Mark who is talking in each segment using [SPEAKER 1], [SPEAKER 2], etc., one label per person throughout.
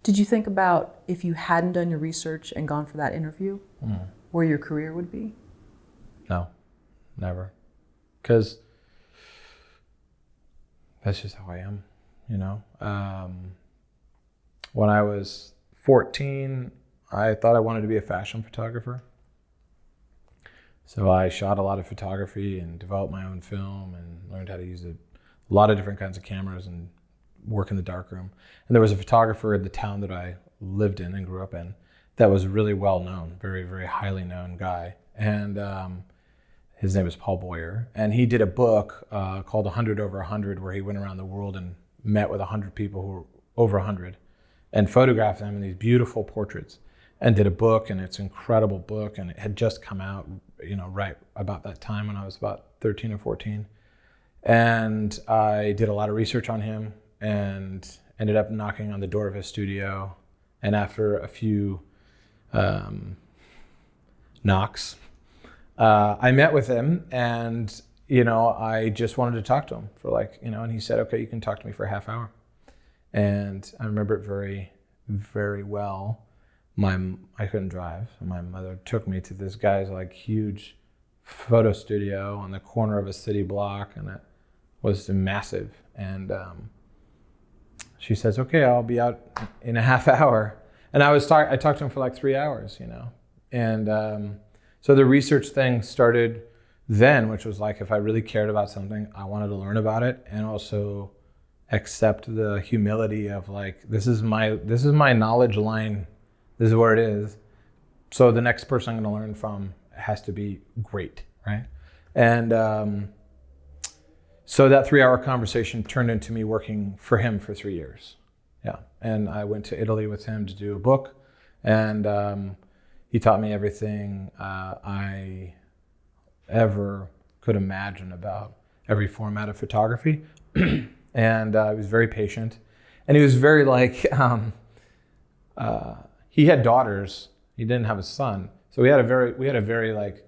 [SPEAKER 1] Did you think about if you hadn't done your research and gone for that interview, where your career would be?
[SPEAKER 2] No, never. Because that's just how I am, you know. When I was 14, I thought I wanted to be a fashion photographer. So I shot a lot of photography and developed my own film and learned how to use a lot of different kinds of cameras and work in the darkroom. And there was a photographer in the town that I lived in and grew up in that was really well known, very, very highly known guy. And his name was Paul Boyer. And he did a book called 100 Over 100, where he went around the world and met with 100 people who were over 100 and photographed them in these beautiful portraits, and did a book, and it's an incredible book, and it had just come out, you know, right about that time when I was about 13 or 14. And I did a lot of research on him and ended up knocking on the door of his studio. And after a few knocks, I met with him, and, you know, I just wanted to talk to him for like, you know, and he said, okay, you can talk to me for a half hour. And I remember it very, very well. I couldn't drive. My mother took me to this guy's like huge photo studio on the corner of a city block, and it was massive. And she says, okay, I'll be out in a half hour. And I talked to him for like 3 hours, you know. And so the research thing started then, which was like, if I really cared about something, I wanted to learn about it, and also accept the humility of like, this is my knowledge line. This is where it is. So the next person I'm going to learn from has to be great, right? And so that 3-hour conversation turned into me working for him for 3 years. Yeah, and I went to Italy with him to do a book, and he taught me everything I ever could imagine about every format of photography. And he was very patient, and he was very like, he had daughters. He didn't have a son, so we had a very like,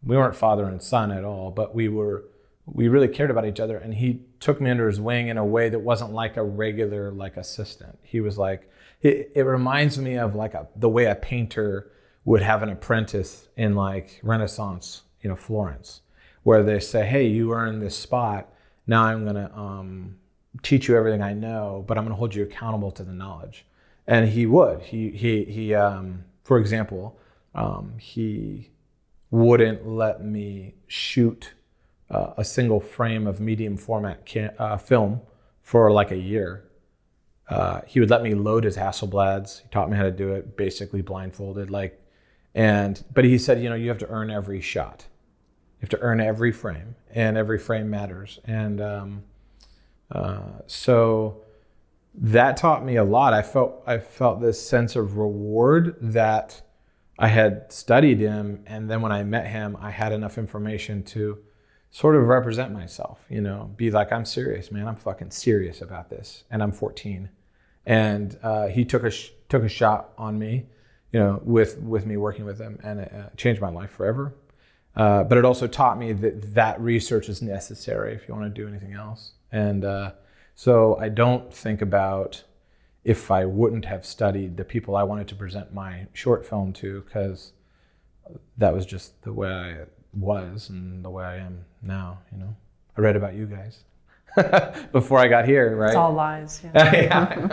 [SPEAKER 2] we weren't father and son at all, but we really cared about each other. And he took me under his wing in a way that wasn't like a regular like assistant. He was like, it reminds me of like the way a painter would have an apprentice in like Renaissance, you know, Florence, where they say, hey, you earned this spot. Now I'm gonna teach you everything I know, but I'm gonna hold you accountable to the knowledge. And he would. He for example, he wouldn't let me shoot a single frame of medium format film for like a year. He would let me load his Hasselblads. He taught me how to do it, basically blindfolded. But he said, you know, you have to earn every shot. You have to earn every frame, and every frame matters. And so that taught me a lot. I felt this sense of reward that I had studied him, and then when I met him, I had enough information to sort of represent myself, you know, be like, I'm serious, man. I'm fucking serious about this, and I'm 14. And he took a shot on me, you know, with me working with him, and it changed my life forever. But it also taught me that research is necessary if you want to do anything else. And so I don't think about if I wouldn't have studied the people I wanted to present my short film to, because that was just the way I was and the way I am now, you know. I read about you guys before I got here, right?
[SPEAKER 1] It's all lies. Yeah.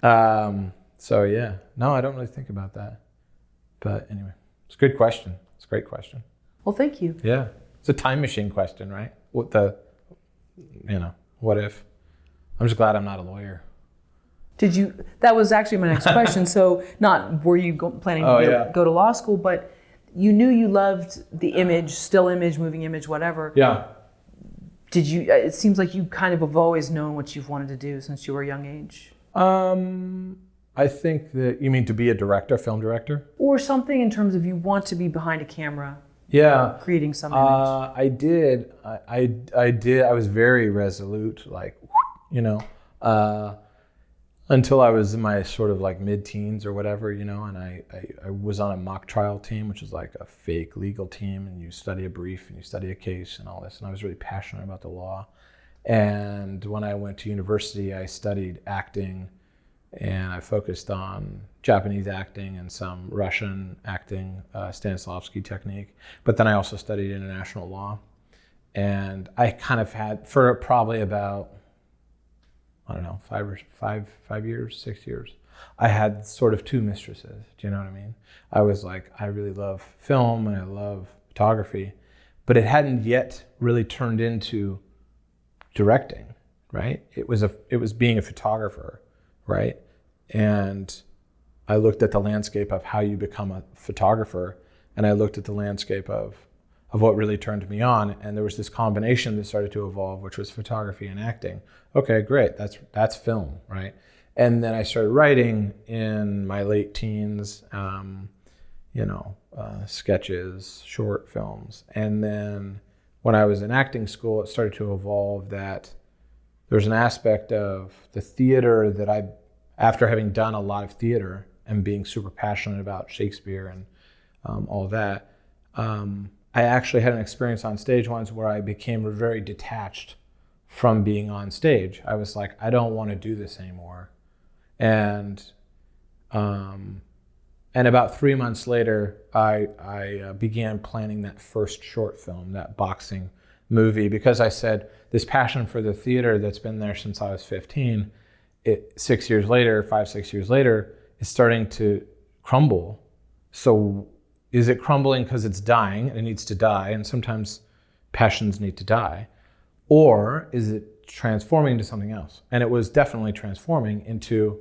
[SPEAKER 2] Yeah. So yeah, no, I don't really think about that. But anyway, it's a good question. It's a great question.
[SPEAKER 1] Well, thank you.
[SPEAKER 2] Yeah. It's a time machine question, right? What if? I'm just glad I'm not a lawyer.
[SPEAKER 1] That was actually my next question. So not were you planning to go to law school, but you knew you loved the image, still image, moving image, whatever.
[SPEAKER 2] Yeah.
[SPEAKER 1] It seems like you kind of have always known what you've wanted to do since you were a young age.
[SPEAKER 2] I think that you mean to be a director, film director?
[SPEAKER 1] Or something in terms of you want to be behind a camera.
[SPEAKER 2] Yeah.
[SPEAKER 1] Creating some image.
[SPEAKER 2] I did. I did. I was very resolute, like, you know, until I was in my sort of like mid-teens or whatever, you know, and I was on a mock trial team, which is like a fake legal team, and you study a brief and you study a case and all this. And I was really passionate about the law. And when I went to university, I studied acting and I focused on Japanese acting and some Russian acting, Stanislavski technique. But then I also studied international law. And I kind of had, for probably about, I don't know, 5 years, 6 years, I had sort of two mistresses. Do you know what I mean? I was like, I really love film and I love photography, but it hadn't yet really turned into directing, right? It was being a photographer, right? And I looked at the landscape of how you become a photographer, and I looked at the landscape of what really turned me on, and there was this combination that started to evolve, which was photography and acting. Okay, great, that's film, right? And then I started writing in my late teens, sketches, short films. And then when I was in acting school, it started to evolve that there's an aspect of the theater that after having done a lot of theater and being super passionate about Shakespeare and all that, I actually had an experience on stage once where I became very detached from being on stage. I was like, I don't want to do this anymore. And about 3 months later, I began planning that first short film, that boxing movie, because I said, this passion for the theater that's been there since I was 15, 6 years later, 5-6 years later, is starting to crumble. So is it crumbling because it's dying and it needs to die, and sometimes passions need to die? Or is it transforming into something else? And it was definitely transforming into,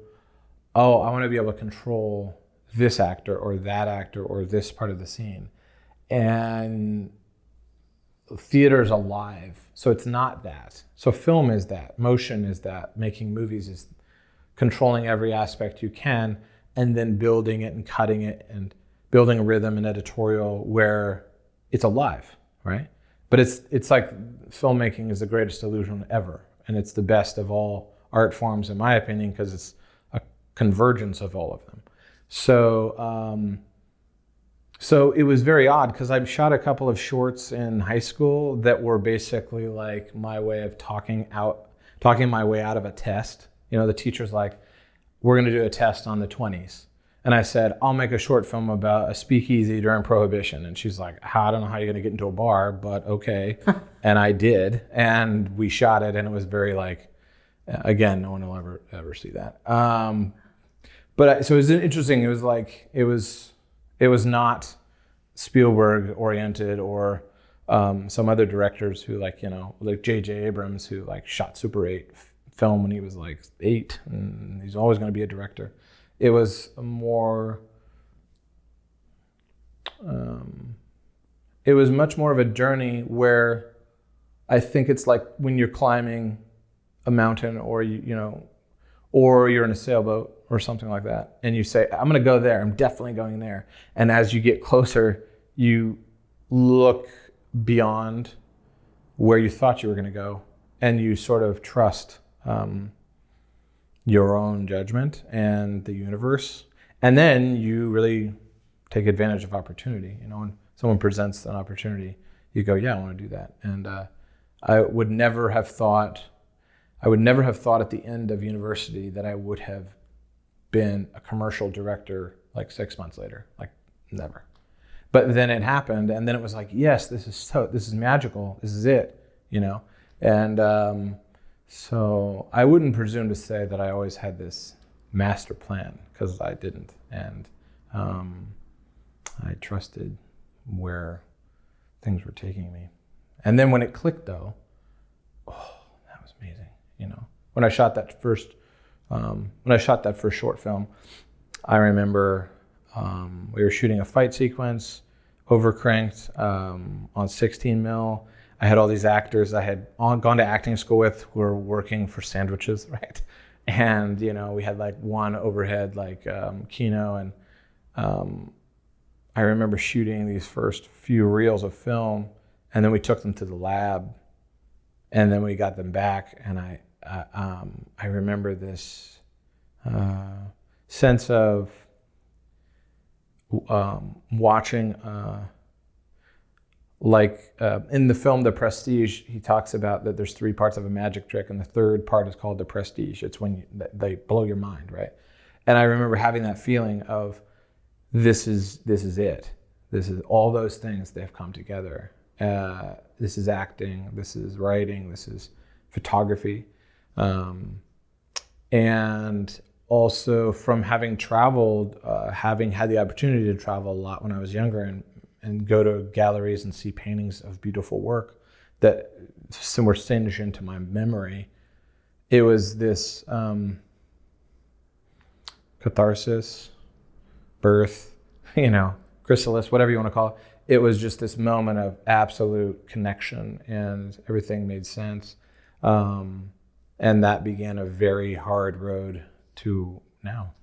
[SPEAKER 2] oh, I want to be able to control this actor or that actor or this part of the scene. And theater is alive. So it's not that. So film is that. Motion is that. Making movies is controlling every aspect you can and then building it and cutting it and building a rhythm and editorial where it's alive, right? But it's like filmmaking is the greatest illusion ever. And it's the best of all art forms, in my opinion, because it's a convergence of all of them. So it was very odd because I shot a couple of shorts in high school that were basically like my way of talking my way out of a test. You know, the teacher's like, we're going to do a test on the 20s. And I said, I'll make a short film about a speakeasy during Prohibition. And she's like, I don't know how you're going to get into a bar, but okay. And I did. And we shot it. And it was very like, again, no one will ever see that. So it was interesting. It was like, it was not Spielberg oriented or some other directors who like J.J. Abrams, who like shot Super 8 film when he was like 8. And he's always going to be a director. It was more, it was much more of a journey where I think it's like when you're climbing a mountain or or you're in a sailboat or something like that, and you say, I'm going to go there, I'm definitely going there. And as you get closer, you look beyond where you thought you were going to go, and you sort of trust your own judgment and the universe. And then you really take advantage of opportunity. When someone presents an opportunity, you go, yeah, I want to do that. And I would never have thought at the end of university that I would have been a commercial director like 6 months later, like never. But then it happened, and then it was like, yes, this is magical, this is it, And so I wouldn't presume to say that I always had this master plan, because I didn't. And I trusted where things were taking me. And then when it clicked though, that was amazing. When I shot that first short film, I remember we were shooting a fight sequence, overcranked on 16 mil. I had all these actors I had gone to acting school with who were working for sandwiches, right? And, we had like one overhead, like Kino. And I remember shooting these first few reels of film, and then we took them to the lab, and then we got them back. And I remember this sense of watching, in the film The Prestige, he talks about that there's 3 parts of a magic trick, and the third part is called the prestige. It's when they blow your mind, right? And I remember having that feeling of this is it. This is all those things, they've come together. This is acting, this is writing, this is photography. And also from having traveled, having had the opportunity to travel a lot when I was younger and go to galleries and see paintings of beautiful work that were singed into my memory, it was this catharsis, birth, chrysalis, whatever you want to call it. It was just this moment of absolute connection and everything made sense. And that began a very hard road to now.